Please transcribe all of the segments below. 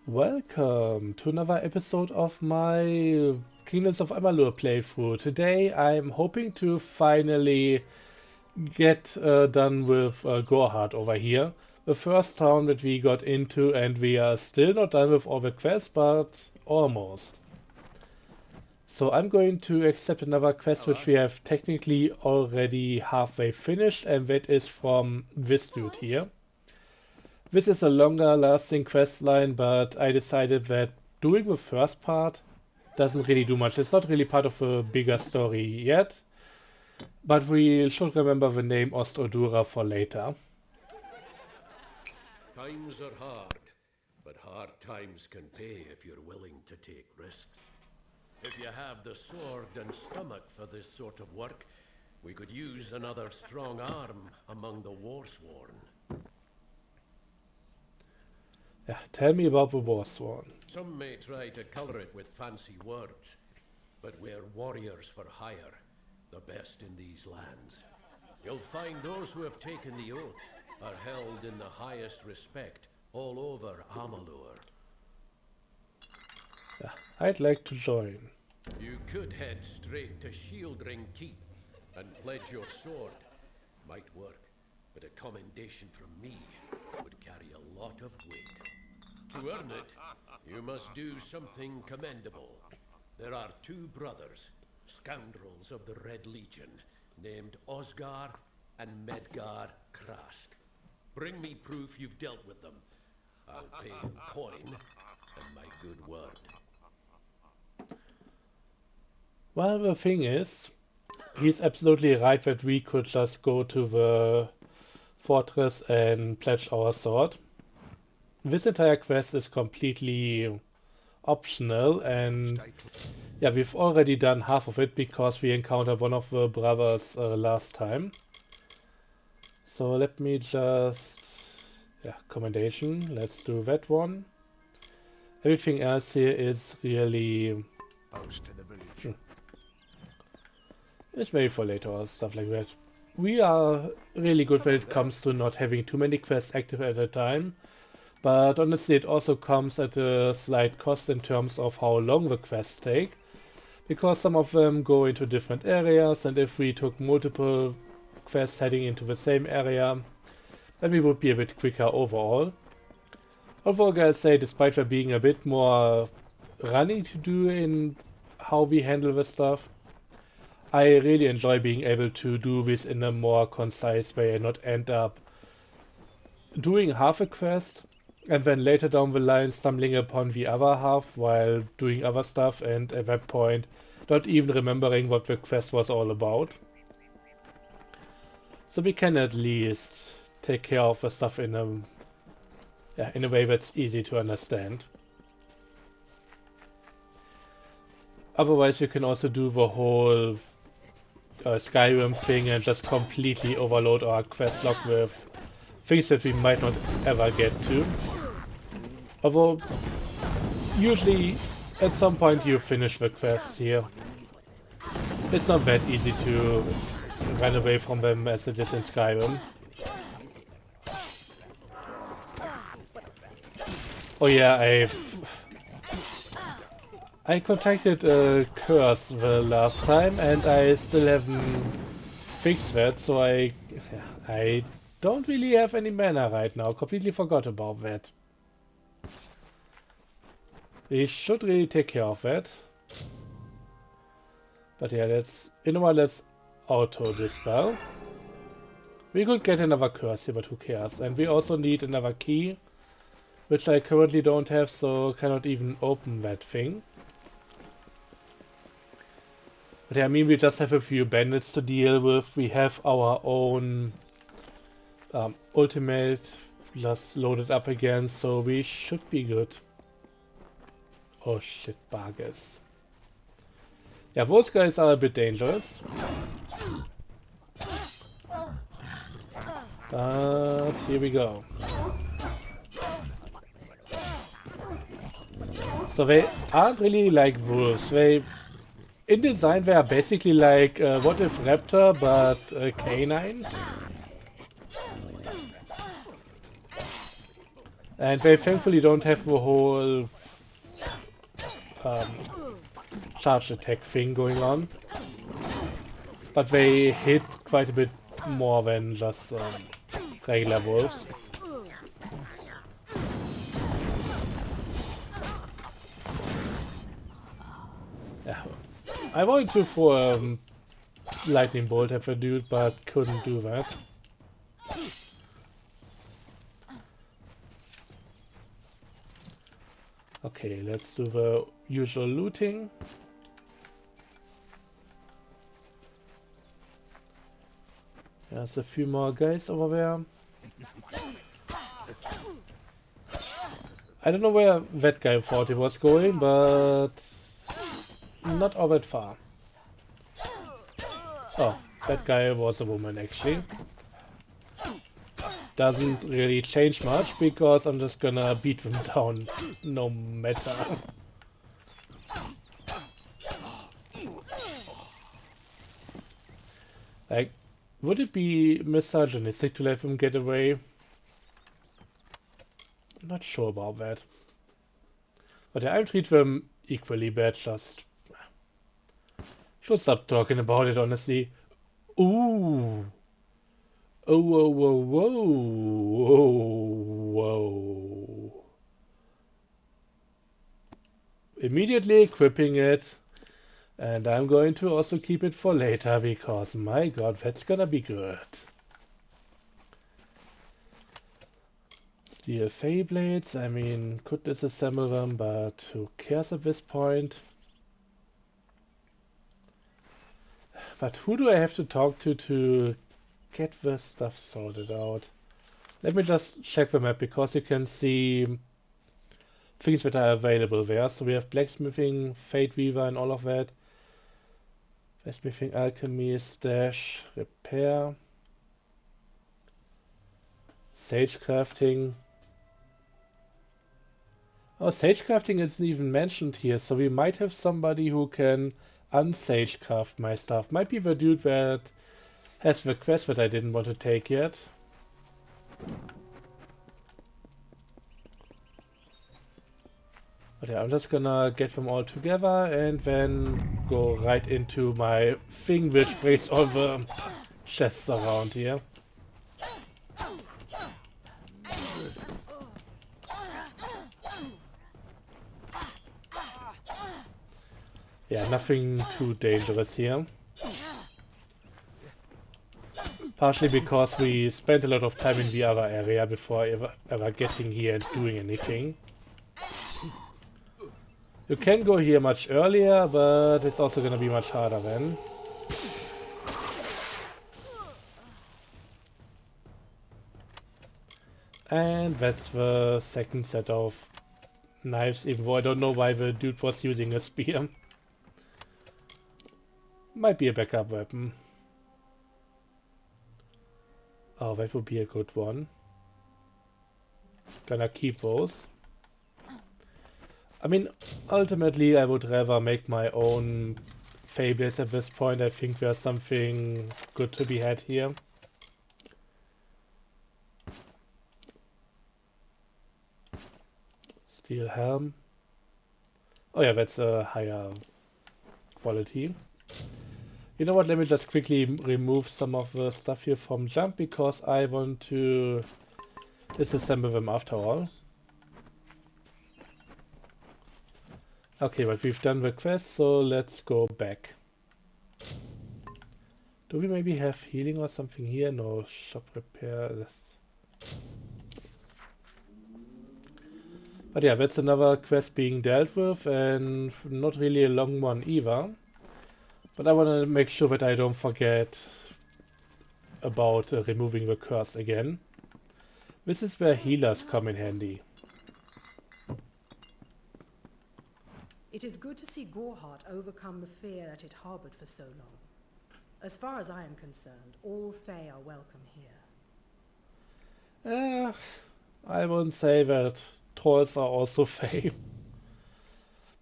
Welcome to another episode of my Kingdoms of Amalur playthrough. Today I'm hoping to finally get done with Gorhard over here. The first town that we got into, and we are still not done with all the quests, but almost. So I'm going to accept another quest which we have technically already halfway finished, and that is from this dude here. This is a longer lasting quest line, but I decided that doing the first part doesn't really do much. It's not really part of a bigger story yet, but we should remember the name Ostrodura for later. Times are hard, but hard times can pay if you're willing to take risks. If you have the sword and stomach for this sort of work, we could use another strong arm among the warsworn. Yeah, tell me about the Warsworn. Some may try to color it with fancy words, but we're warriors for hire, the best in these lands. You'll find those who have taken the oath are held in the highest respect all over Amalur. Yeah, I'd like to join. You could head straight to Shieldring Keep and pledge your sword. Might work, but a commendation from me would carry a lot of weight. To earn it, you must do something commendable. There are two brothers, scoundrels of the Red Legion, named Osgar and Medgar Krask. Bring me proof you've dealt with them. I'll pay in coin and my good word. Well, the thing is, he's absolutely right that we could just go to the fortress and pledge our sword. This entire quest is completely optional, and yeah, we've already done half of it because we encountered one of the brothers last time. So let me just, commendation, let's do that one. Everything else here is really it's maybe for later or stuff like that. We are really good when it comes to not having too many quests active at a time. But honestly, it also comes at a slight cost in terms of how long the quests take, because some of them go into different areas, and if we took multiple quests heading into the same area, then we would be a bit quicker overall. Although I gotta say, despite there being a bit more running to do in how we handle the stuff, I really enjoy being able to do this in a more concise way and not end up doing half a quest and then later down the line stumbling upon the other half while doing other stuff, and at that point not even remembering what the quest was all about. So we can at least take care of the stuff in a way that's easy to understand. Otherwise we can also do the whole Skyrim thing and just completely overload our quest log with things that we might not ever get to. Although, usually at some point you finish the quests here. It's not that easy to run away from them as it is in Skyrim. Oh yeah, I contacted a curse the last time and I still haven't fixed that, so I don't really have any mana right now. Completely forgot about that. We should really take care of that. But yeah, let's auto dispel. We could get another curse here, but who cares? And we also need another key, which I currently don't have, so cannot even open that thing. But yeah, I mean, we just have a few bandits to deal with. We have our own ultimate just loaded up again, so we should be good. Oh shit, Bargus. Yeah, those guys are a bit dangerous. But here we go. So they aren't really like wolves. In design they are basically like what if raptor but canine. And they thankfully don't have the whole charge attack thing going on. But they hit quite a bit more than just regular wolves. Yeah. I wanted to throw lightning bolt at the dude, but couldn't do that. Okay, let's do the usual looting. There's a few more guys over there. I don't know where that guy thought he was going, but not all that far. Oh, that guy was a woman actually. Doesn't really change much because I'm just gonna beat them down no matter. Like, would it be misogynistic to let them get away? Not sure about that. But yeah, I treat them equally bad, just... Should stop talking about it, honestly. Ooh! Oh, whoa, whoa, whoa! Whoa, whoa! Immediately equipping it. And I'm going to also keep it for later, because my god, that's gonna be good. Steel Fey Blades, I mean, could disassemble them, but who cares at this point? But who do I have to talk to get this stuff sorted out? Let me just check the map, because you can see things that are available there. So we have blacksmithing, fate weaver and all of that. Blacksmithing, alchemy, stash, repair, sage crafting. Oh, sage crafting isn't even mentioned here, so we might have somebody who can unsage craft my stuff. Might be the dude that has the quest that I didn't want to take yet. But yeah, I'm just gonna get them all together and then go right into my thing which breaks all the chests around here. Yeah, nothing too dangerous here. Partially because we spent a lot of time in the other area before ever getting here and doing anything. You can go here much earlier, but it's also gonna be much harder then. And that's the second set of knives, even though I don't know why the dude was using a spear. Might be a backup weapon. Oh, that would be a good one. Gonna keep those. I mean, ultimately I would rather make my own fables at this point. I think there's something good to be had here. Steel helm. Oh yeah, that's a higher quality. You know what, let me just quickly remove some of the stuff here from jump, because I want to disassemble them after all. Okay, but we've done the quest, so let's go back. Do we maybe have healing or something here? No, shop repair. But yeah, that's another quest being dealt with, and not really a long one either. But I want to make sure that I don't forget about removing the curse again. This is where healers come in handy. It is good to see Goreheart overcome the fear that it harbored for so long. As far as I am concerned, all Fae are welcome here. I wouldn't say that trolls are also Fae.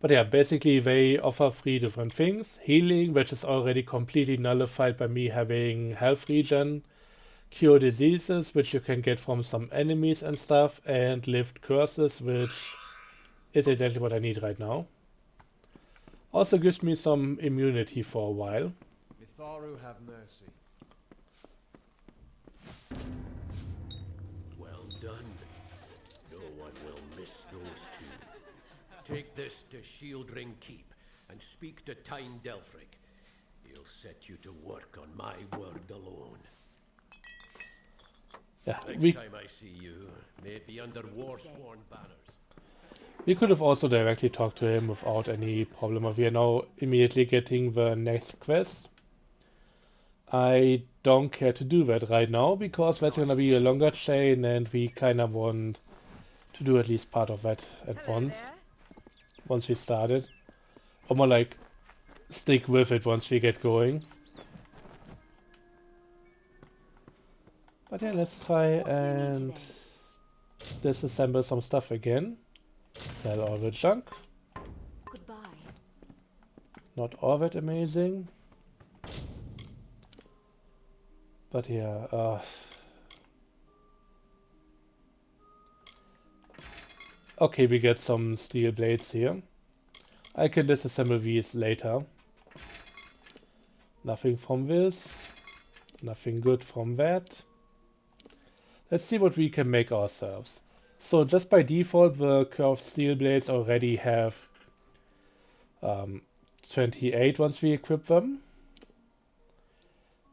But yeah, basically they offer 3 different things. Healing, which is already completely nullified by me having health regen. cure diseases, which you can get from some enemies and stuff, and lift curses, which is exactly what I need right now. Also gives me some immunity for a while. Mitharu have mercy. Well done. No one will miss those two. Take this to Shieldring Keep and speak to Tyne Delfric. He'll set you to work on my word alone. Yeah, Next time I see you, may it be under war-sworn banners. we could have also directly talked to him without any problem. We are now immediately getting the next quest. I don't care to do that right now because that's gonna be a longer chain and we kinda want to do at least part of that at once. Once we start it. Or more like stick with it once we get going. But yeah, let's try and disassemble some stuff again. Sell all the junk. Goodbye. Not all that amazing. But yeah, okay, we get some steel blades here. I can disassemble these later. Nothing from this. Nothing good from that. Let's see what we can make ourselves. So just by default, the curved steel blades already have 28 once we equip them.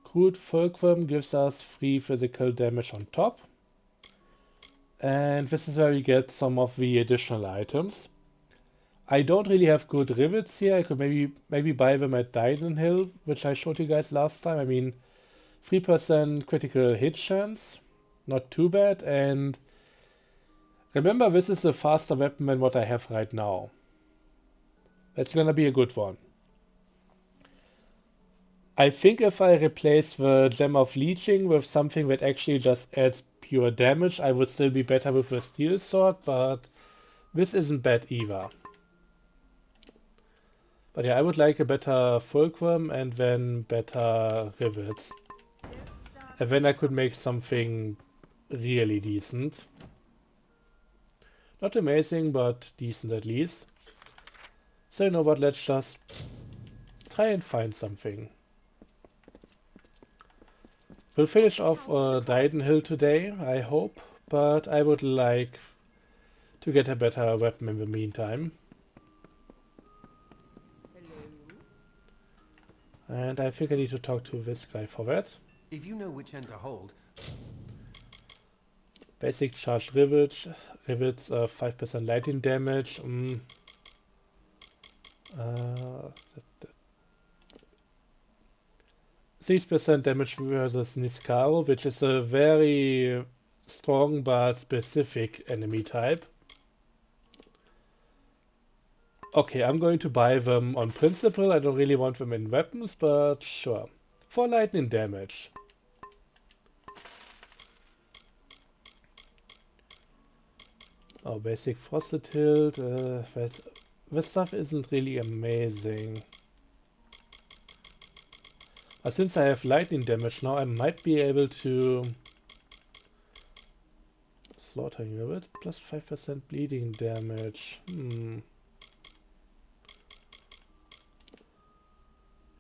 Crude fulcrum gives us 3 physical damage on top. And this is where we get some of the additional items. I don't really have good rivets here. I could maybe buy them at Hill, which I showed you guys last time. I mean, 3% critical hit chance. Not too bad. And remember, this is a faster weapon than what I have right now. That's gonna be a good one. I think if I replace the Gem of Leeching with something that actually just adds pure damage, I would still be better with the Steel Sword, but this isn't bad either. But yeah, I would like a better fulcrum and then better rivets. And then I could make something really decent. Not amazing, but decent at least. So you know what, let's just try and find something. We'll finish off Hill today, I hope, but I would like to get a better weapon in the meantime. And I think I need to talk to this guy for that. If you know which end to hold. Basic charge rivets, 5% lightning damage. 6% damage versus Niskaro, which is a very strong but specific enemy type. Okay, I'm going to buy them on principle. I don't really want them in weapons, but sure. 4 lightning damage. Oh, basic frosted hilt. This stuff isn't really amazing. But since I have lightning damage now, I might be able to slaughtering a bit. Plus 5% bleeding damage.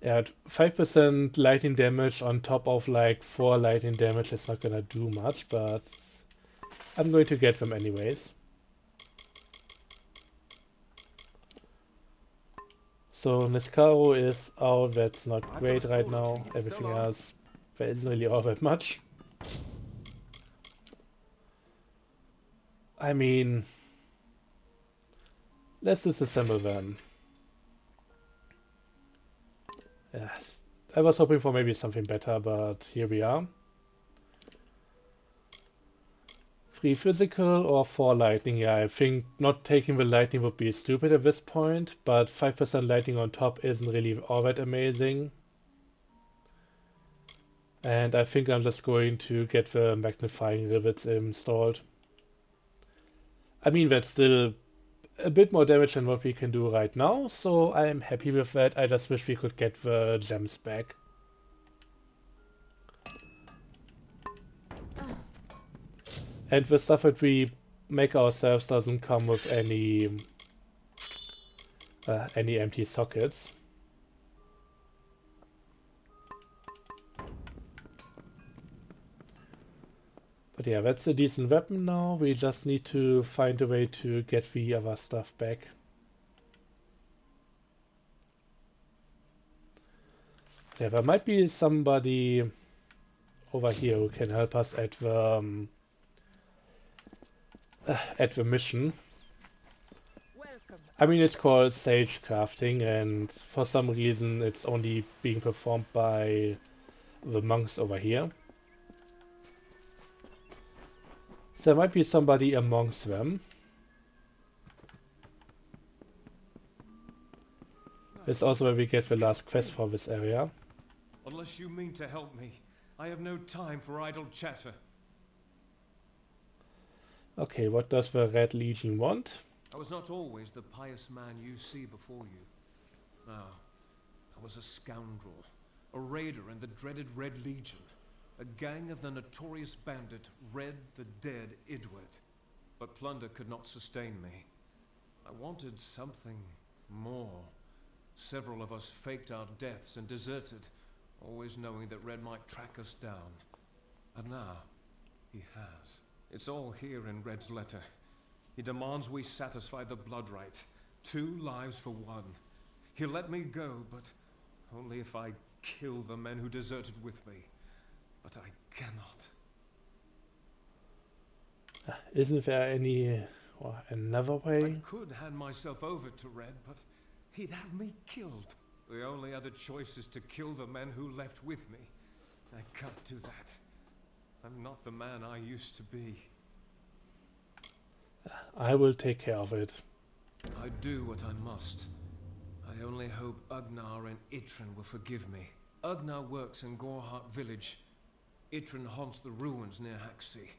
Yeah, 5% lightning damage on top of like 4 lightning damage is not gonna do much, but I'm going to get them anyways. So Niskaro is out, that's not great right now. Everything else, there isn't really all that much. I mean, let's disassemble them. Yes, I was hoping for maybe something better, but here we are. 3 physical or 4 lightning. Yeah, I think not taking the lightning would be stupid at this point, but 5% lightning on top isn't really all that amazing. And I think I'm just going to get the magnifying rivets installed. I mean, that's still a bit more damage than what we can do right now, so I'm happy with that. I just wish we could get the gems back. And the stuff that we make ourselves doesn't come with any empty sockets. But yeah, that's a decent weapon now. We just need to find a way to get the other stuff back. Yeah, there might be somebody over here who can help us at the mission. I mean, it's called sage crafting, and for some reason it's only being performed by the monks over here. So there might be somebody amongst them. It's also where we get the last quest for this area. Unless you mean to help me, I have no time for idle chatter. Okay, what does the Red Legion want? I was not always the pious man you see before you. No, I was a scoundrel, a raider in the dreaded Red Legion, a gang of the notorious bandit Red the Dead Edward. But plunder could not sustain me. I wanted something more. Several of us faked our deaths and deserted, always knowing that Red might track us down. And now, he has. It's all here in Red's letter. He demands we satisfy the blood rite. 2 lives for 1. He'll let me go, but only if I kill the men who deserted with me. But I cannot. Isn't there another way? I could hand myself over to Red, but he'd have me killed. The only other choice is to kill the men who left with me. I can't do that. I'm not the man I used to be. I will take care of it. I do what I must. I only hope Ugnar and Itrin will forgive me. Ugnar works in Gorhart village. Itrin haunts the ruins near Haxi,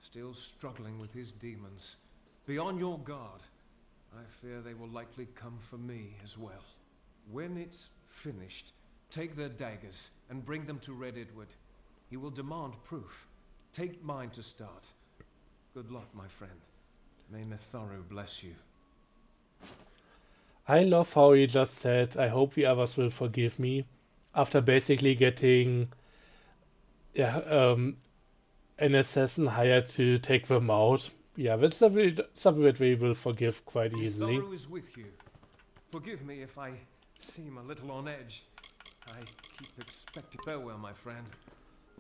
still struggling with his demons. Be on your guard. I fear they will likely come for me as well. When it's finished, take their daggers and bring them to Red Edward. He will demand proof. Take mine to start. Good luck, my friend. May Netharu bless you. I love how he just said, I hope the others will forgive me, after basically getting an assassin hired to take them out. Yeah, that's something that we will forgive quite easily. Netharu is with you. Forgive me if I seem a little on edge. I keep expecting farewell, my friend.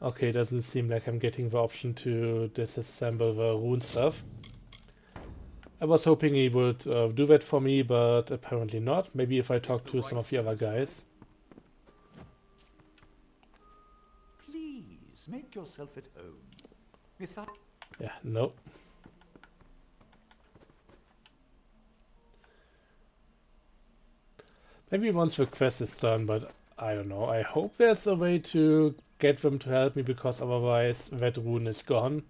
Okay, doesn't seem like I'm getting the option to disassemble the rune stuff. I was hoping he would do that for me, but apparently not. Maybe if I talk to some of the other guys. Please, make yourself at home. Yeah, no. Maybe once the quest is done, but I don't know. I hope there's a way to get them to help me, because otherwise that rune is gone.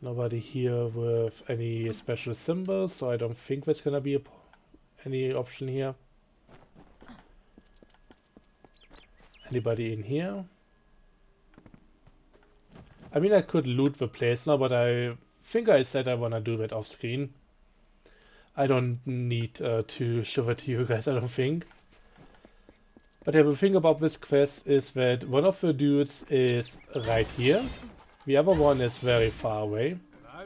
Nobody here with any special symbols, so I don't think there's gonna be any option here. Anybody in here? I mean, I could loot the place now, but I think I said I wanna do that off screen. I don't need to show it to you guys, I don't think. But yeah, the thing about this quest is that one of the dudes is right here. The other one is very far away. Hello?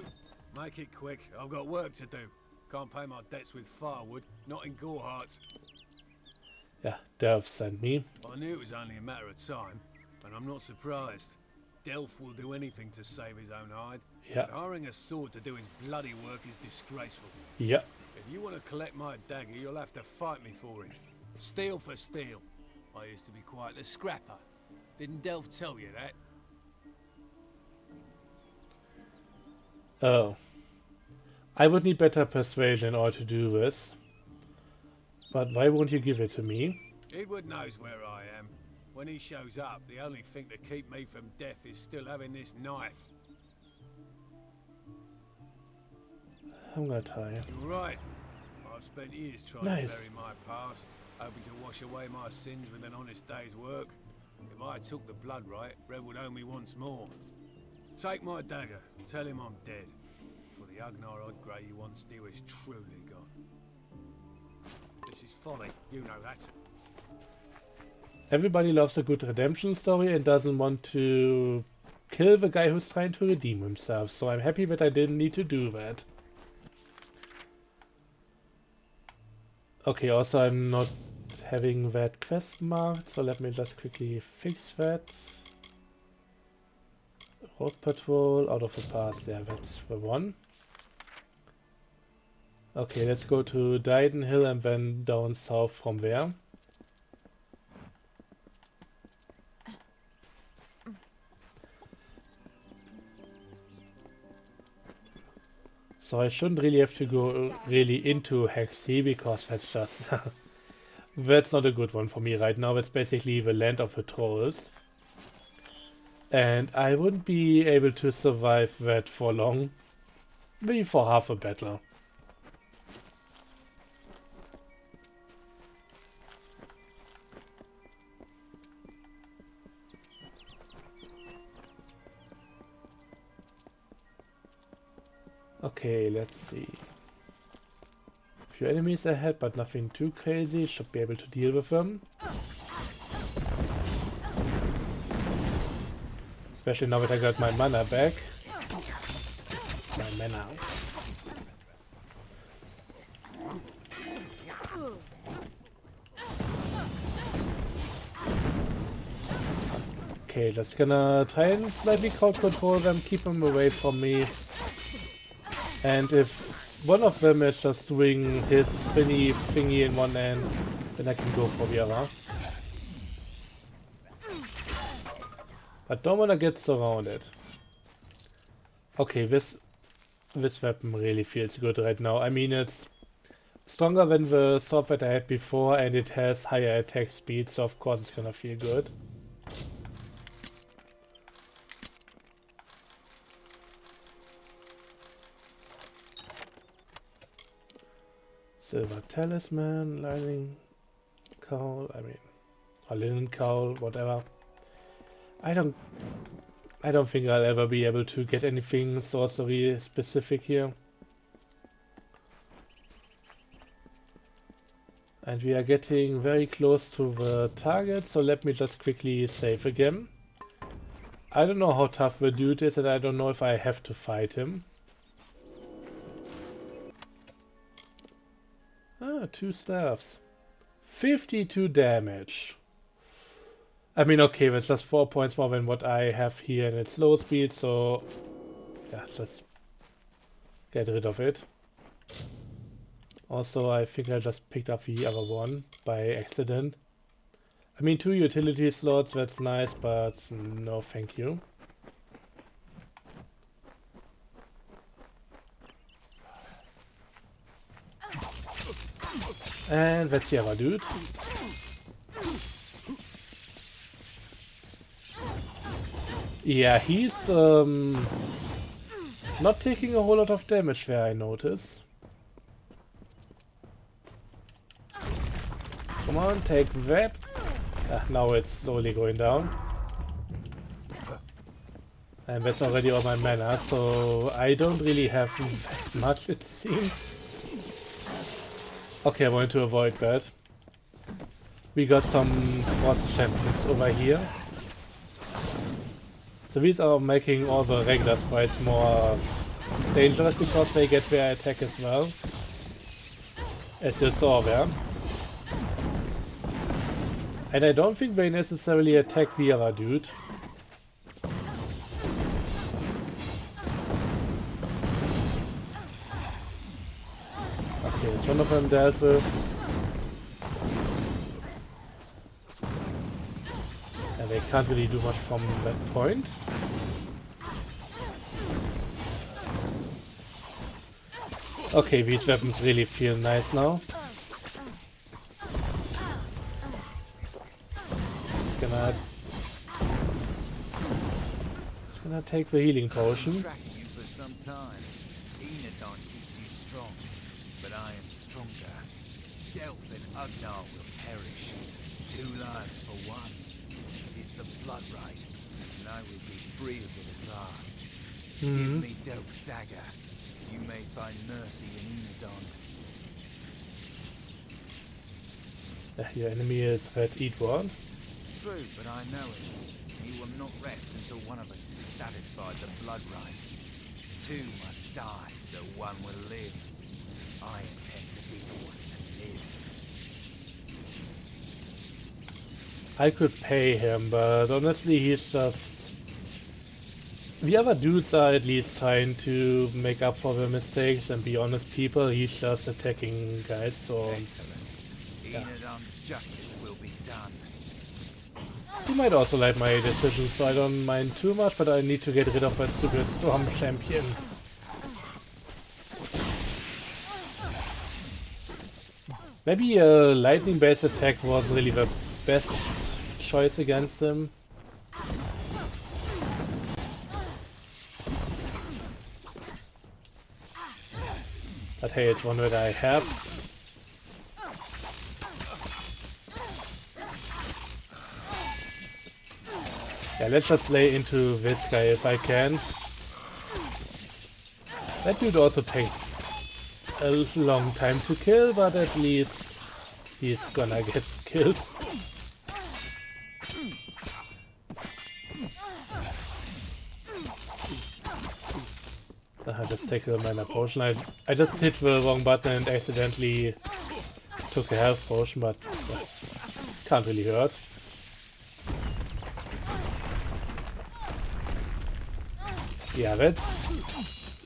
Make it quick. I've got work to do. Can't pay my debts with firewood, not in Gorhart. Yeah, Delph sent me. I knew it was only a matter of time, and I'm not surprised. Delph will do anything to save his own hide. Yeah. But hiring a sword to do his bloody work is disgraceful. Yeah. If you want to collect my dagger, you'll have to fight me for it. Steel for steel. I used to be quite the scrapper. Didn't Delph tell you that? Oh. I would need better persuasion in order to do this. But why won't you give it to me? Edward knows where I am. When he shows up, the only thing to keep me from death is still having this knife. I'm gonna try. You're right. I've spent years trying to bury my past, hoping to wash away my sins with an honest day's work. If I took the blood right, Red would owe me once more. Take my dagger. Tell him I'm dead. For the Agnar Odgrey you once knew is truly gone. This is folly. You know that. Everybody loves a good redemption story and doesn't want to kill the guy who's trying to redeem himself, so I'm happy that I didn't need to do that. Okay, also I'm not having that quest marked, so let me just quickly fix that. Road patrol, out of the past, yeah, that's the one. Okay, let's go to Dyden Hill and then down south from there. So I shouldn't really have to go really into Hexy because that's just... that's not a good one for me right now. It's basically the land of the trolls. And I wouldn't be able to survive that for long. Maybe for half a battle. Okay, let's see. Few enemies ahead, but nothing too crazy. Should be able to deal with them. Especially now that I got my mana back. My mana. Okay, just gonna try and slightly crowd control them, keep them away from me. And if one of them is just doing his spinny thingy in one end, then I can go for the other. But don't wanna get surrounded. Okay, this weapon really feels good right now. I mean, it's stronger than the sword that I had before, and it has higher attack speed, so of course it's gonna feel good. Silver talisman, lightning cowl, or linen cowl, whatever. I don't think I'll ever be able to get anything sorcery specific here. And we are getting very close to the target, so let me just quickly save again. I don't know how tough the dude is, and I don't know if I have to fight him. Ah, 2 staffs. 52 damage. I mean, okay, that's just 4 points more than what I have here in its slow speed, so... yeah, just get rid of it. Also, I think I just picked up the other one by accident. I mean, 2 utility slots, that's nice, but no thank you. And that's the other dude. Yeah, he's not taking a whole lot of damage there, I notice. Come on, take that. Now it's slowly going down. And that's already all my mana, so I don't really have that much, it seems. Okay, I wanted to avoid that. We got some frost champions over here. So these are making all the regular sprites more dangerous because they get their attack as well. As you saw there. And I don't think they necessarily attack the other dude. Okay, it's one of them dealt with. And they can't really do much from that point. Okay, these weapons really feel nice now. It's gonna take the healing potion. Tracking you for some time. Enadon keeps you strong, but I am stronger. Delph and Agnar will perish. 2 lives for one. It is the blood right. and I will be free of it at last. Mhm. Give me Delph's dagger. You may find mercy in Enidon. Your enemy is Red Edward. True, but I know him. He will not rest until one of us is satisfied the blood rite. Two must die, so one will live. I intend to be the one to live. I could pay him, but honestly he's just... The other dudes are at least trying to make up for their mistakes and be honest people. He's just attacking guys, so... Excellent. Enidon's justice will be done. He might also like my decisions, so I don't mind too much, but I need to get rid of that stupid Storm Champion. Maybe a lightning-based attack wasn't really the best choice against him. But hey, it's one that I have. Yeah, let's just lay into this guy if I can. That dude also takes a long time to kill, but at least he's gonna get killed. I just take a mana potion. I just hit the wrong button and accidentally took a health potion, but well, can't really hurt. Yeah, that's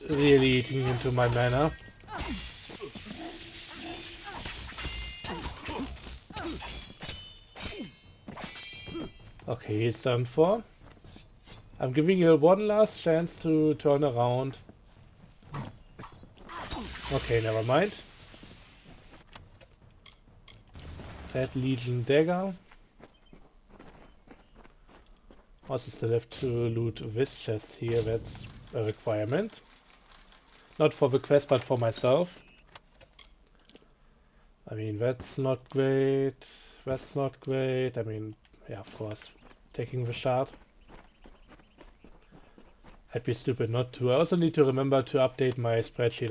really eating into my mana. Okay, he's done for. I'm giving you one last chance to turn around. Okay, never mind. Red Legion dagger. Also still have to loot this chest here, that's a requirement. Not for the quest, but for myself. I mean, that's not great. That's not great. I mean, yeah, of course, taking the shard. I'd be stupid not to. I also need to remember to update my spreadsheet.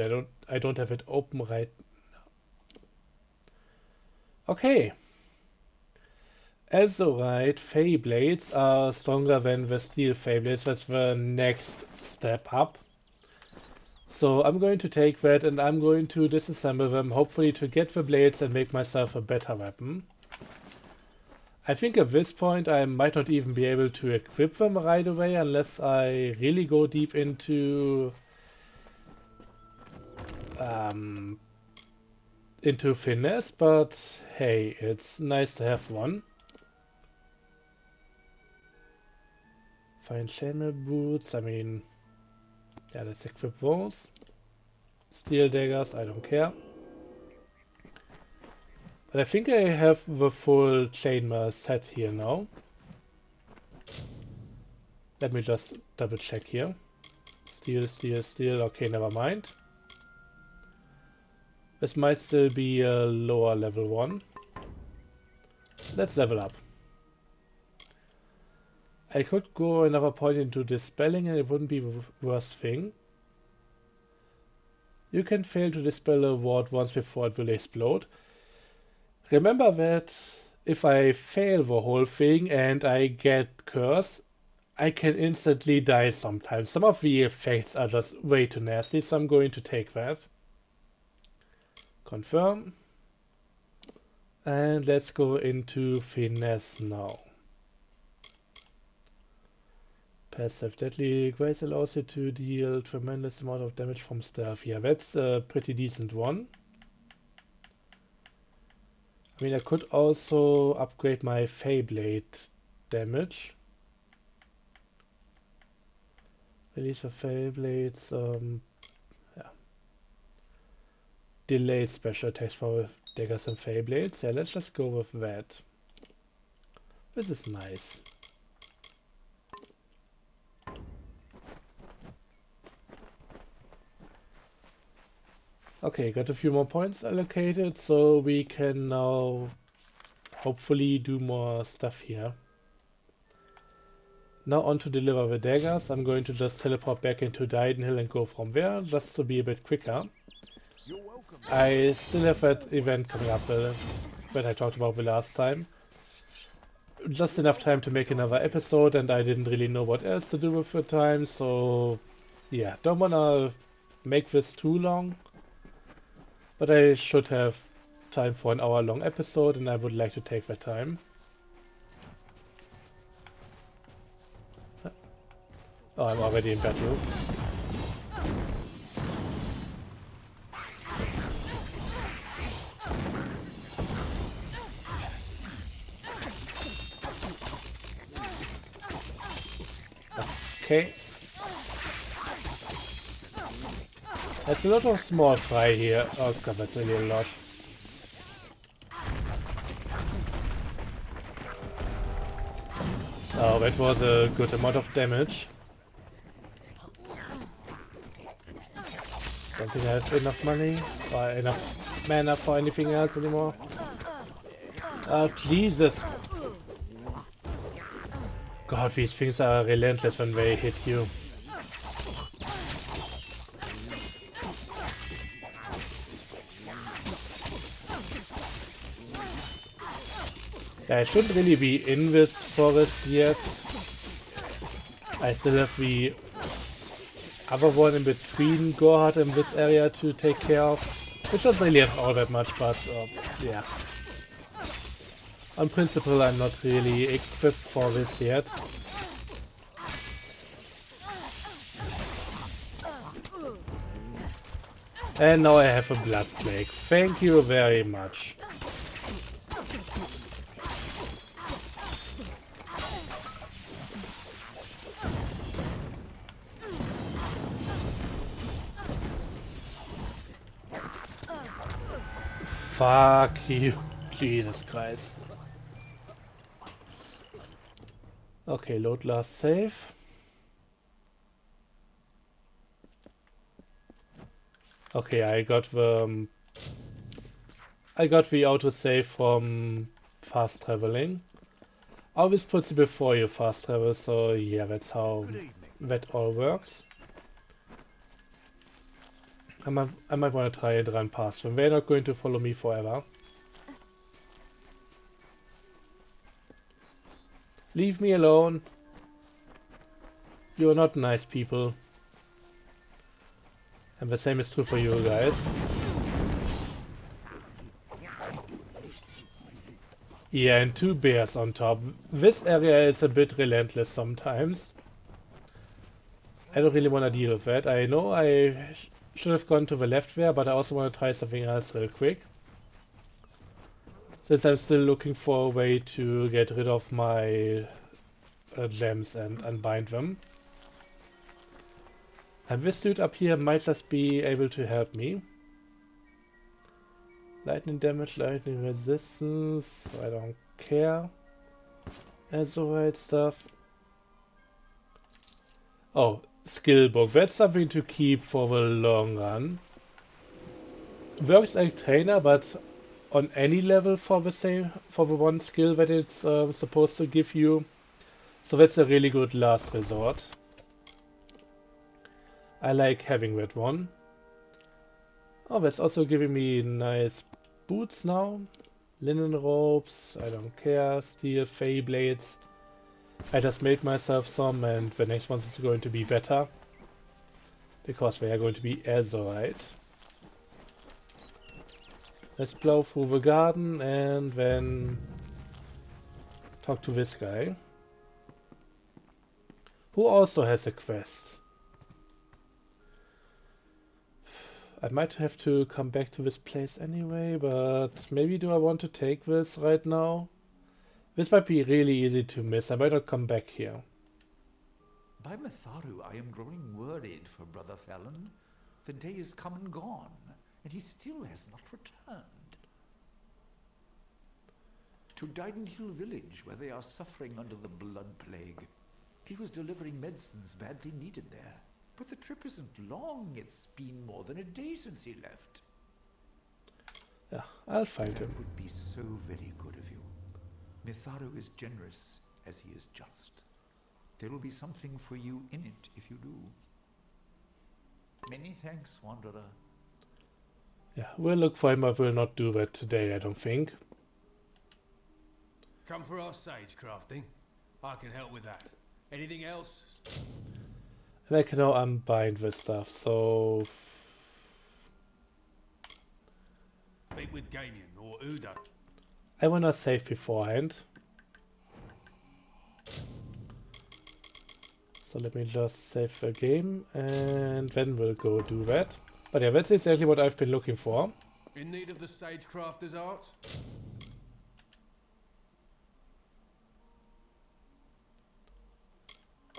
I don't have it open right now. Okay. Azurite Fey Blades are stronger than the Steel Fey Blades. That's the next step up. So I'm going to take that and I'm going to disassemble them, hopefully to get the blades and make myself a better weapon. I think at this point I might not even be able to equip them right away unless I really go deep into finesse, but hey, it's nice to have one. Fine chainmail boots, I mean, yeah, let's equip those. Steel daggers, I don't care. But I think I have the full chainmail set here now. Let me just double check here. Steel, steel, steel, okay, never mind. This might still be a lower level one. Let's level up. I could go another point into dispelling and it wouldn't be the worst thing. You can fail to dispel a ward once before it will explode. Remember that if I fail the whole thing and I get curse, I can instantly die sometimes. Some of the effects are just way too nasty, so I'm going to take that. Confirm. And let's go into finesse now. Passive Deadly Grace allows you to deal tremendous amount of damage from stealth. Yeah, that's a pretty decent one. I mean, I could also upgrade my Feyblade damage. Release of Feyblades, yeah. Delayed special attacks for daggers and Feyblades. Yeah, let's just go with that. This is nice. Okay, got a few more points allocated, so we can now hopefully do more stuff here. Now on to deliver the daggers. I'm going to just teleport back into Didenhill and go from there, just to be a bit quicker. I still have that event coming up that I talked about the last time. Just enough time to make another episode, and I didn't really know what else to do with the time, so yeah, don't wanna make this too long. But I should have time for an hour-long episode, and I would like to take that time. Oh, I'm already in battle. Okay. There's a lot of small fry here. Oh god, that's really a lot. Oh, that was a good amount of damage. Don't think I have enough money or enough mana for anything else anymore. Oh, Jesus. God, these things are relentless when they hit you. Yeah, I shouldn't really be in this forest yet. I still have the other one in between Gorhard and this area to take care of, which doesn't really have all that much, but yeah. On principle, I'm not really equipped for this yet. And now I have a blood plague. Thank you very much. Fuck you. Jesus Christ. Okay, load last save. Okay, I got the autosave from fast traveling. Always puts it before you fast travel, so yeah, that's how that all works. I might want to try and run past them. They're not going to follow me forever. Leave me alone. You're not nice people. And the same is true for you guys. Yeah, and 2 bears on top. This area is a bit relentless sometimes. I don't really want to deal with that. I know I should have gone to the left there, but I also want to try something else real quick. Since I'm still looking for a way to get rid of my gems and unbind them. And this dude up here might just be able to help me. Lightning damage, lightning resistance, I don't care. Azurite stuff. Oh, skill book. That's something to keep for the long run. Works like trainer, but on any level for the one skill that it's supposed to give you. So that's a really good last resort. I like having that one. Oh, that's also giving me nice boots now. Linen robes, I don't care. Steel fey blades. I just made myself some, and the next one is going to be better. Because they are going to be azurite. Let's blow through the garden and then talk to this guy. Who also has a quest. I might have to come back to this place anyway, but maybe do I want to take this right now? This might be really easy to miss. I might not come back here. By Matharu, I am growing worried for Brother Fallon. The day is come and gone, and he still has not returned. To Didenhill village, where they are suffering under the blood plague. He was delivering medicines badly needed there. But the trip isn't long. It's been more than a day since he left. Yeah, I'll find him. That would be so very good of you. Mitharu is generous as he is just. There will be something for you in it if you do. Many thanks, Wanderer. Yeah, we'll look for him. I will not do that today, I don't think. Come for our sage crafting. I can help with that. Anything else? And I can now unbind this stuff, so... Speak with Gamian or Uda. I wanna save beforehand. So let me just save the game, and then we'll go do that. But yeah, that's exactly what I've been looking for. In need of the sage crafter's art?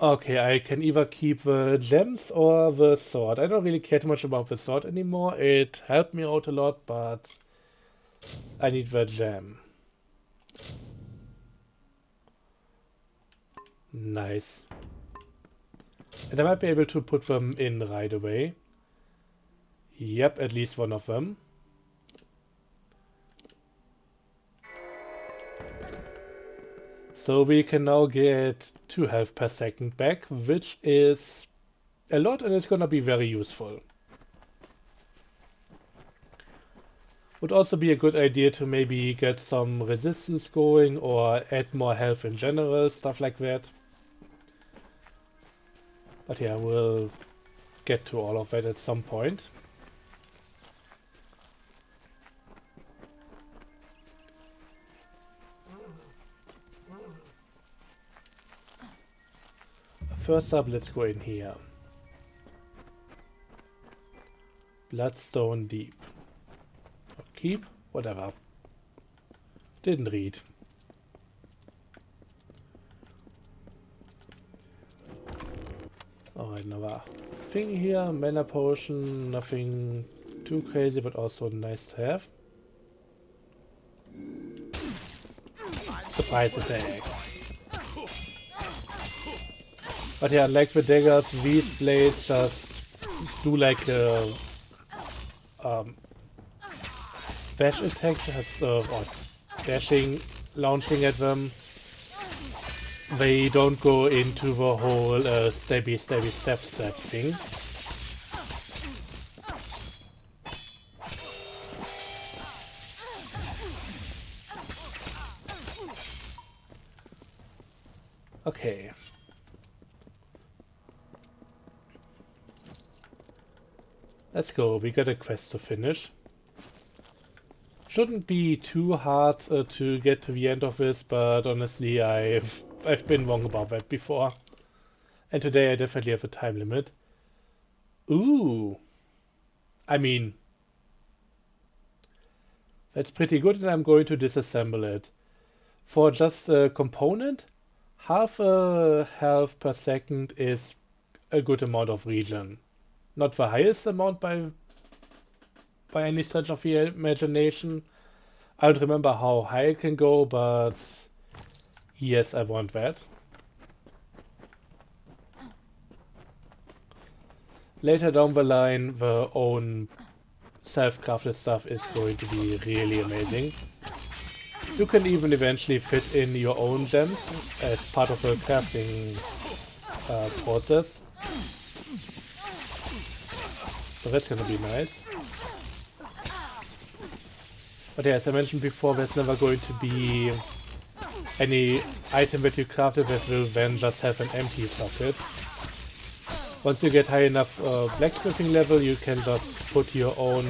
Okay, I can either keep the gems or the sword. I don't really care too much about the sword anymore. It helped me out a lot, but I need the gem. Nice. And I might be able to put them in right away. Yep, at least one of them. So we can now get 2 health per second back, which is a lot and it's gonna be very useful. Would also be a good idea to maybe get some resistance going or add more health in general, stuff like that. But yeah, we'll get to all of that at some point. First up, let's go in here. Bloodstone Deep. Or keep? Whatever. Didn't read. Alright, another thing here. Mana potion. Nothing too crazy, but also nice to have. Surprise attack. But yeah, like the daggers, these blades just do like a dash attack, just, or dashing, launching at them. They don't go into the whole stabby, stab thing. Okay. Let's go, we got a quest to finish. Shouldn't be too hard to get to the end of this, but honestly I've been wrong about that before. And today I definitely have a time limit. Ooh! I mean... that's pretty good and I'm going to disassemble it. For just a component, half a health per second is a good amount of regen. Not the highest amount by any stretch of the imagination. I don't remember how high it can go, but yes, I want that. Later down the line, the own self-crafted stuff is going to be really amazing. You can even eventually fit in your own gems as part of the crafting process. So that's gonna be nice. But yeah, as I mentioned before, there's never going to be any item that you crafted that will then just have an empty socket. Once you get high enough blacksmithing level, you can just put your own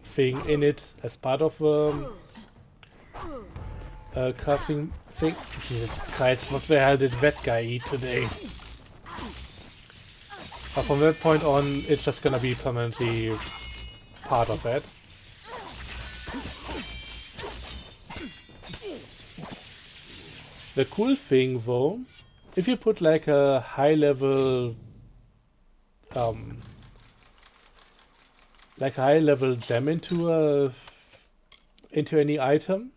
thing in it as part of crafting thing. Jesus Christ, what the hell did that guy eat today? But from that point on, it's just gonna be permanently part of it. The cool thing though, if you put like a high level gem into any item,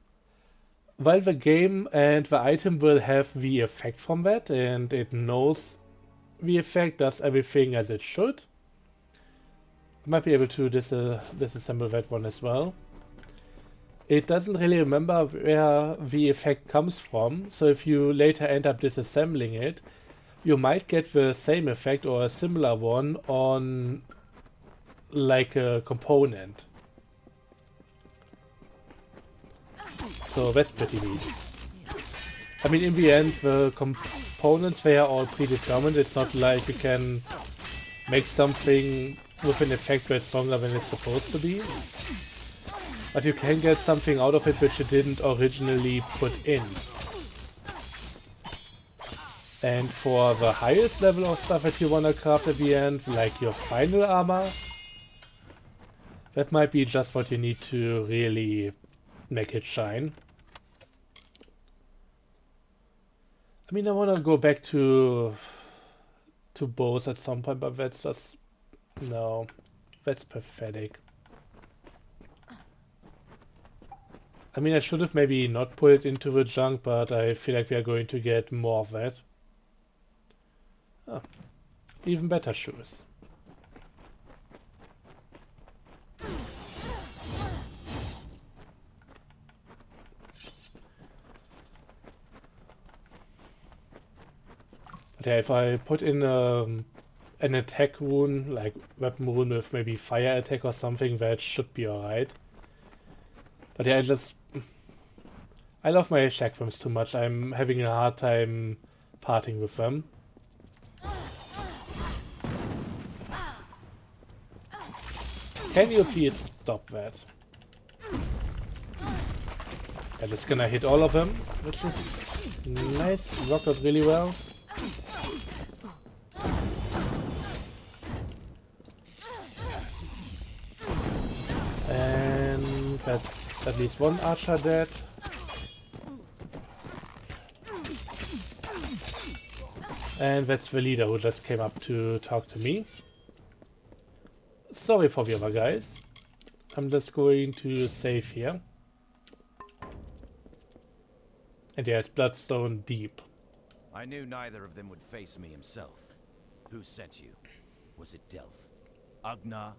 while the game and the item will have the effect from that and it knows the effect, does everything as it should. I might be able to disassemble that one as well. It doesn't really remember where the effect comes from, so if you later end up disassembling it, you might get the same effect or a similar one on like a component. So that's pretty neat. I mean, in the end, the components, they are all predetermined. It's not like you can make something with an effect that's stronger than it's supposed to be. But you can get something out of it which you didn't originally put in. And for the highest level of stuff that you want to craft at the end, like your final armor, that might be just what you need to really make it shine. I mean, I want to go back to bows at some point, but that's just... no, that's pathetic. I mean, I should have maybe not put it into the junk, but I feel like we are going to get more of that. Oh, even better shoes. But yeah, if I put in an attack rune, like weapon rune with maybe fire attack or something, that should be alright. But yeah, I love my chakrams too much. I'm having a hard time parting with them. Can you please stop that? Yeah, just gonna hit all of them, which is nice. Worked out really well. And that's at least one archer dead. And that's the leader who just came up to talk to me. Sorry for the other guys. I'm just going to save here. And yeah, it's Bloodstone deep. I knew neither of them would face me himself. Who sent you? Was it Delph? Agnar?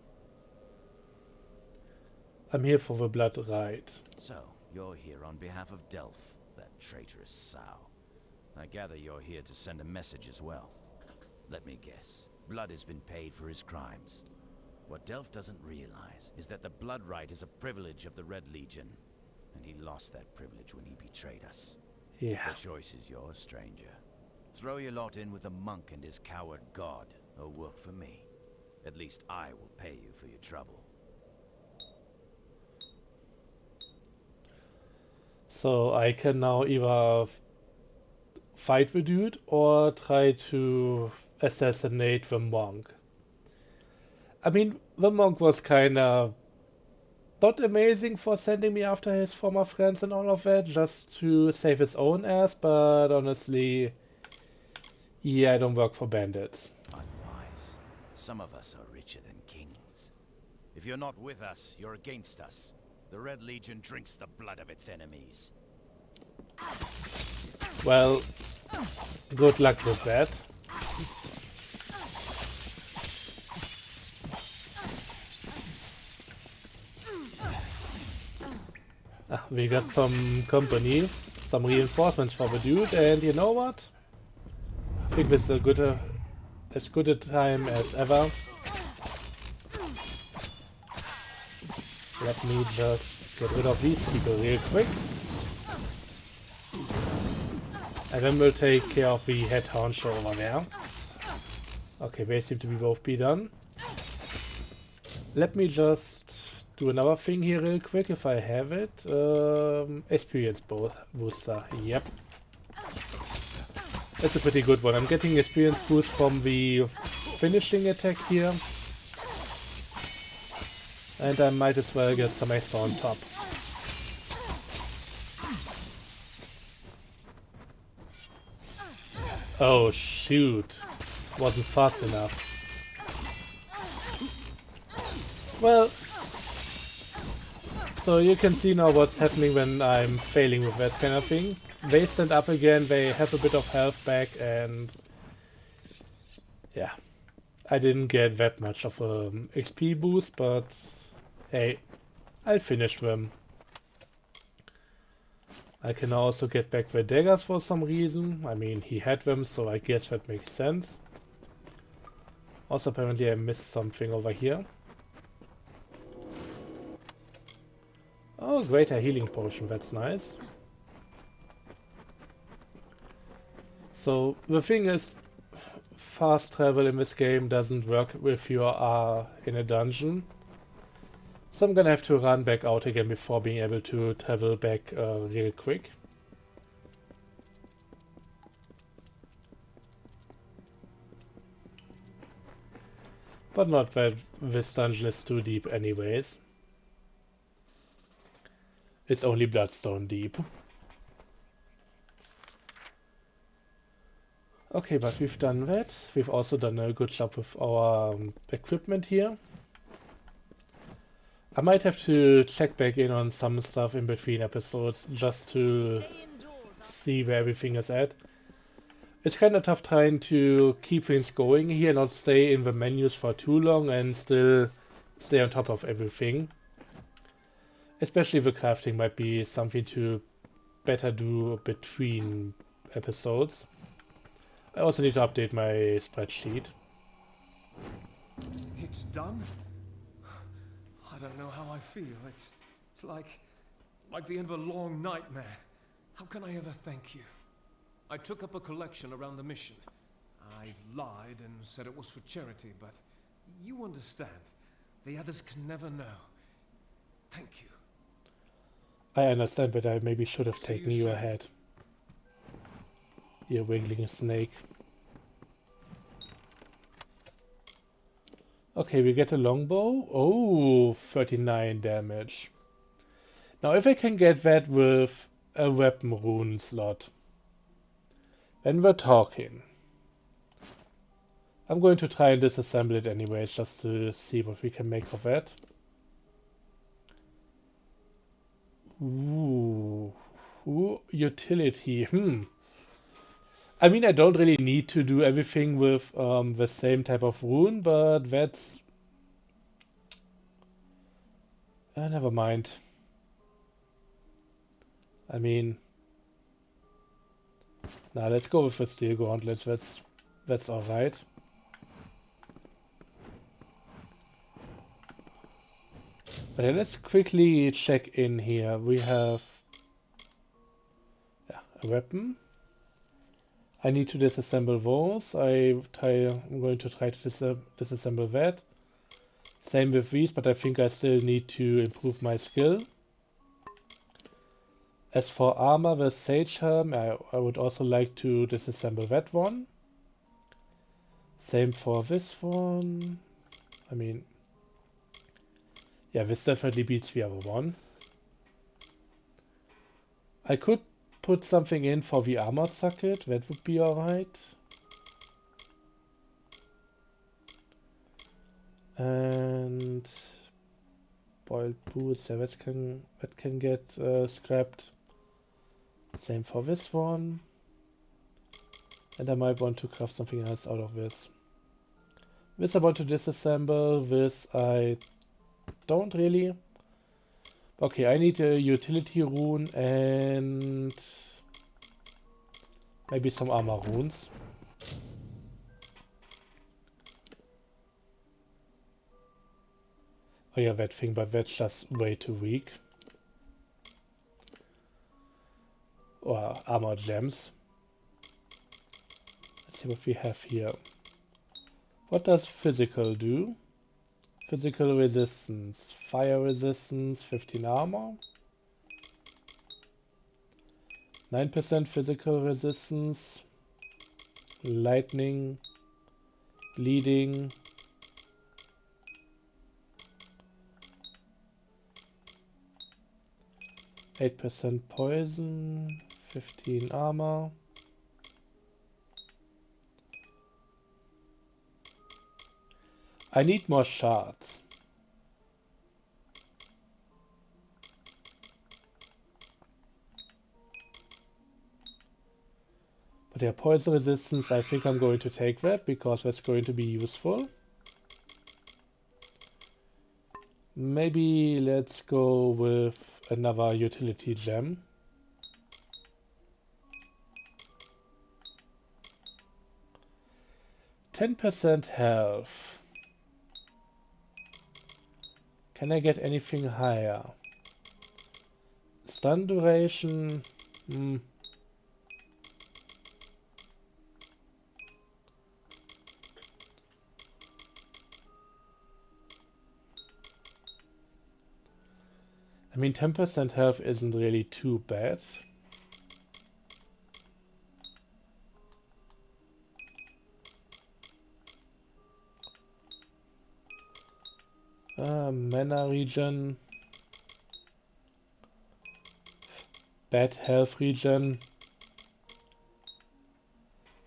I'm here for the blood rite. So, you're here on behalf of Delph, that traitorous sow. I gather you're here to send a message as well. Let me guess. Blood has been paid for his crimes. What Delph doesn't realize is that the blood rite is a privilege of the Red Legion. And he lost that privilege when he betrayed us. Yeah. The choice is yours, stranger. Throw your lot in with the monk and his coward god, or work for me. At least I will pay you for your trouble. So I can now either fight the dude or try to assassinate the monk. I mean, the monk was kinda not amazing for sending me after his former friends and all of that, just to save his own ass, but honestly, yeah, I don't work for bandits. Unwise. Some of us are richer than kings. If you're not with us, you're against us. The Red Legion drinks the blood of its enemies. Well, good luck with that. We got some company, some reinforcements for the dude, and you know what? I think this is as good a time as ever. Let me just get rid of these people real quick. And then we'll take care of the head honcho over there. Okay, they seem to be both be done. Let me just do another thing here real quick if I have it. Experience booster, yep. That's a pretty good one. I'm getting experience boost from the finishing attack here. And I might as well get some extra on top. Oh shoot, wasn't fast enough. Well, so you can see now what's happening when I'm failing with that kind of thing. They stand up again, they have a bit of health back, and yeah, I didn't get that much of a XP boost, but hey, I finished them. I can also get back the daggers for some reason. I mean, he had them, so I guess that makes sense. Also, apparently I missed something over here. Oh, greater healing potion, that's nice. So, the thing is, fast travel in this game doesn't work if you are in a dungeon. So I'm gonna have to run back out again before being able to travel back real quick. But not that this dungeon is too deep anyways. It's only Bloodstone deep. Okay, but we've done that. We've also done a good job with our equipment here. I might have to check back in on some stuff in between episodes just to see where everything is at. It's kind of tough trying to keep things going here, not stay in the menus for too long and still stay on top of everything. Especially the crafting might be something to better do between episodes. I also need to update my spreadsheet. It's done? I don't know how I feel. It's like the end of a long nightmare. How can I ever thank you? I took up a collection around the mission. I lied and said it was for charity, but you understand. The others can never know. Thank you. I understand, but I maybe should have See taken you you soon. ahead. You're wiggling snake. Okay, we get a longbow. Oh, 39 damage. Now, if I can get that with a weapon rune slot, then we're talking. I'm going to try and disassemble it anyways, just to see what we can make of that. Ooh, utility. I mean, I don't really need to do everything with the same type of rune, but that's... never mind. I mean... Nah, let's go with the steel gauntlets, that's alright. But then let's quickly check in here. We have... yeah, a weapon. I need to disassemble those. I'm going to try to disassemble that. Same with these, but I think I still need to improve my skill. As for armor, the Sage Helm, I would also like to disassemble that one. Same for this one. I mean, yeah, this definitely beats the other one. I could put something in for the armor socket, that would be alright. And boiled boots, yeah, that can get scrapped. Same for this one. And I might want to craft something else out of this. This I want to disassemble, this I don't really. Okay, I need a utility rune and maybe some armor runes. Oh yeah, that thing, but that's just way too weak. Or armor gems. Let's see what we have here. What does physical do? Physical resistance, fire resistance, 15 armor. 9% physical resistance, lightning, bleeding. %8 poison, 15 armor. I need more shards. But yeah, poison resistance, I think I'm going to take that because that's going to be useful. Maybe let's go with another utility gem. 10% health. Can I get anything higher? Stun duration? I mean, 10% health isn't really too bad. Mana regen. Bad health regen.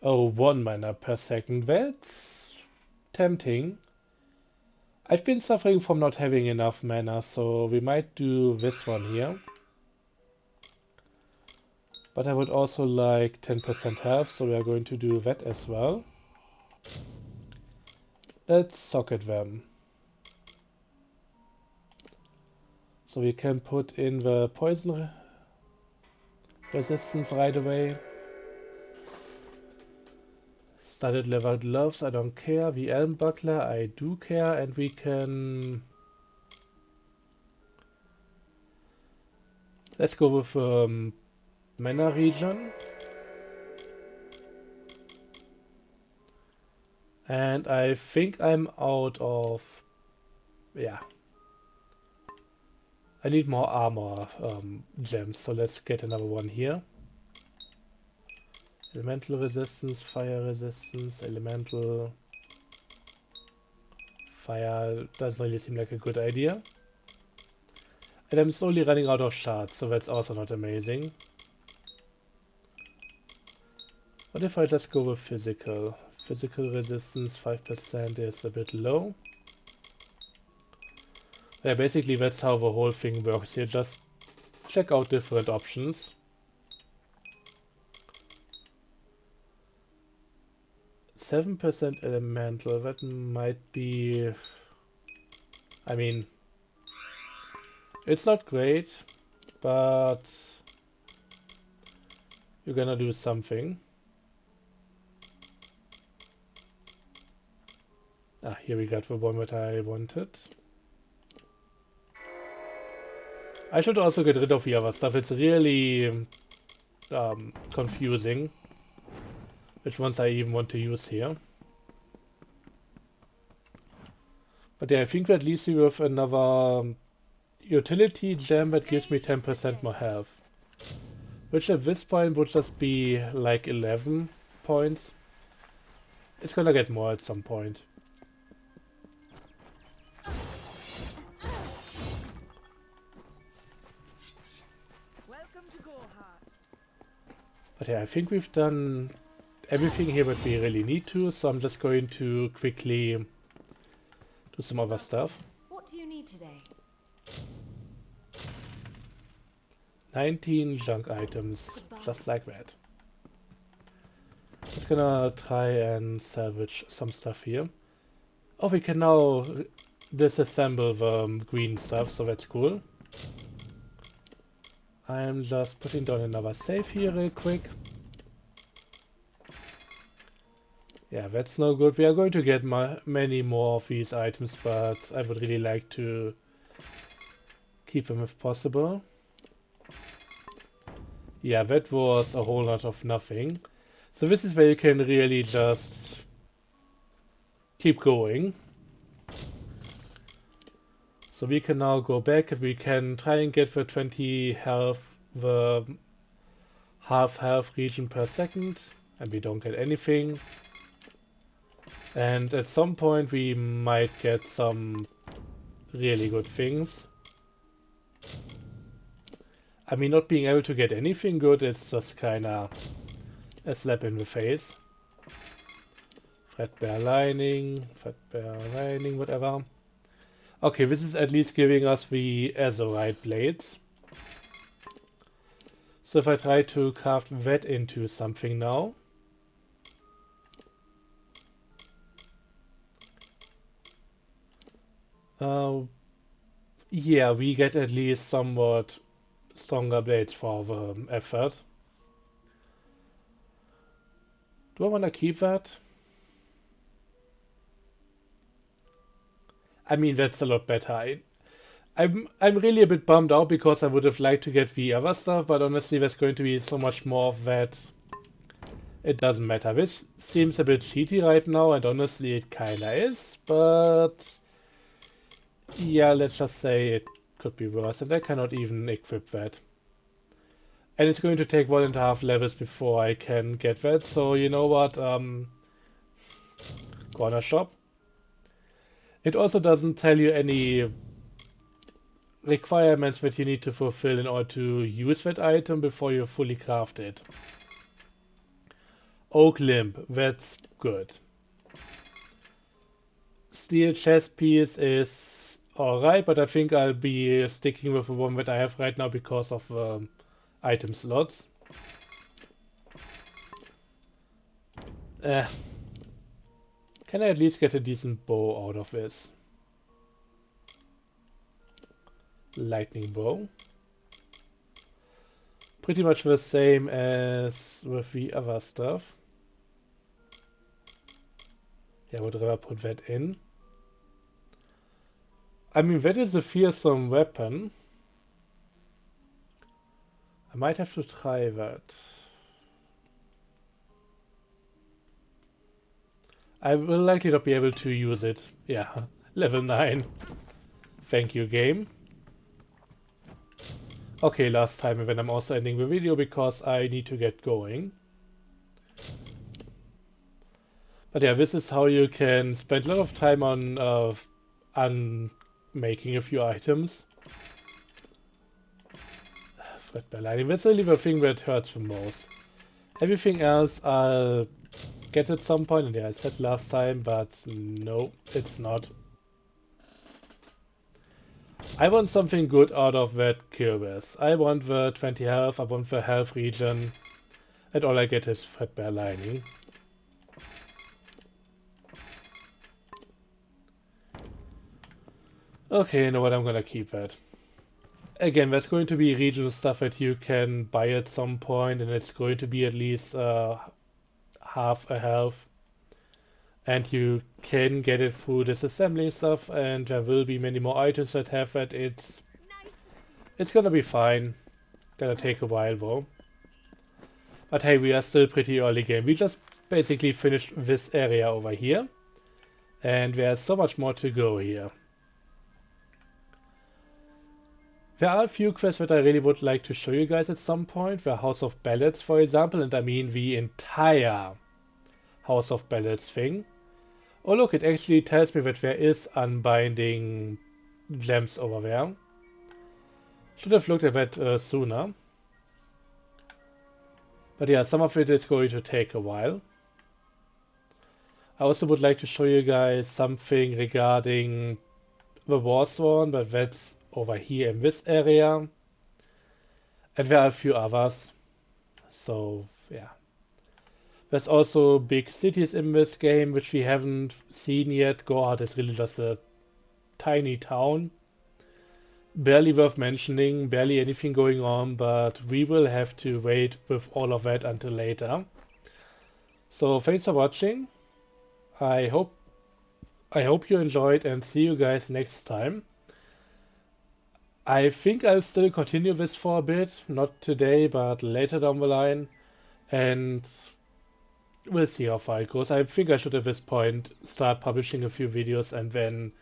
Oh, 1 mana per second. That's tempting. I've been suffering from not having enough mana, so we might do this one here. But I would also like 10% health, so we are going to do that as well. Let's socket them. So we can put in the poison resistance right away. Studded leather gloves, I don't care. The elm buckler, I do care. And we can... Let's go with mana regen. And I think I'm out of... Yeah. I need more armor gems, so let's get another one here. Elemental resistance, fire resistance, elemental... Fire doesn't really seem like a good idea. And I'm slowly running out of shards, so that's also not amazing. What if I just go with physical? Physical resistance 5% is a bit low. Yeah, basically that's how the whole thing works here. Just check out different options. %7 elemental, that might be... I mean... It's not great, but... You're gonna do something. Ah, here we got the one that I wanted. I should also get rid of the other stuff. It's really confusing which ones I even want to use here. But yeah, I think that leaves me with another utility gem that gives me 10% more health. Which at this point would just be like 11 points. It's gonna get more at some point. But yeah, I think we've done everything here that we really need to, so I'm just going to quickly do some other stuff. What do you need today? 19 junk items, just like that. Just gonna try and salvage some stuff here. Oh, we can now disassemble the green stuff, so that's cool. I'm just putting down another save here real quick. Yeah, that's no good. We are going to get many more of these items, but I would really like to keep them if possible. Yeah, that was a whole lot of nothing. So this is where you can really just keep going. So we can now go back and we can try and get the 20 health, the half health region per second, and we don't get anything. And at some point we might get some really good things. I mean, not being able to get anything good is just kinda a slap in the face. Threadbare lining, whatever. Okay, this is at least giving us the azurite blades. So if I try to craft that into something now. Yeah, we get at least somewhat stronger blades for the effort. Do I want to keep that? I mean, that's a lot better. I'm really a bit bummed out because I would have liked to get the other stuff, but honestly, there's going to be so much more of that. It doesn't matter. This seems a bit cheaty right now, and honestly, it kinda is, but yeah, let's just say it could be worse, and I cannot even equip that. And it's going to take 1.5 levels before I can get that, so you know what, corner shop. It also doesn't tell you any requirements that you need to fulfill in order to use that item before you fully craft it. Oak limb, that's good. Steel chest piece is alright, but I think I'll be sticking with the one that I have right now because of item slots. Can I at least get a decent bow out of this? Lightning bow. Pretty much the same as with the other stuff. Yeah, I would rather put that in. I mean, that is a fearsome weapon. I might have to try that. I will likely not be able to use it. Yeah, level 9. Thank you, game. Okay, last time, and then I'm also ending the video because I need to get going. But yeah, this is how you can spend a lot of time on making a few items. Threadbare lining, that's really the thing that hurts the most. Everything else I'll get at some point, and yeah, I said last time, but no, it's not. I want something good out of that Kirvis. I want the 20 health, I want the health regen, and all I get is threadbare lining. Okay, you know what, I'm gonna keep that. Again, there's going to be regional stuff that you can buy at some point, and it's going to be at least half a health. And you can get it through disassembling stuff, and there will be many more items that have that. It's gonna be fine. Gonna take a while though. But hey, we are still pretty early game. We just basically finished this area over here. And there's so much more to go here. There are a few quests that I really would like to show you guys at some point. The House of Ballots, for example, and I mean the entire House of Ballots thing. Oh look, it actually tells me that there is unbinding gems over there. Should have looked at that sooner. But yeah, some of it is going to take a while. I also would like to show you guys something regarding the Warsworn, but that's over here in this area. And there are a few others. So yeah. There's also big cities in this game, which we haven't seen yet. Gorhard is really just a tiny town. Barely worth mentioning, barely anything going on, but we will have to wait with all of that until later. So thanks for watching. I hope you enjoyed, and see you guys next time. I think I'll still continue this for a bit, not today, but later down the line. And we'll see how far it goes. I think I should at this point start publishing a few videos and then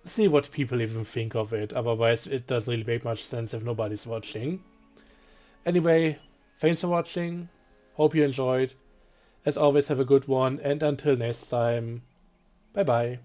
see what people even think of it. Otherwise, it doesn't really make much sense if nobody's watching. Anyway, thanks for watching. Hope you enjoyed. As always, have a good one, and until next time, bye bye.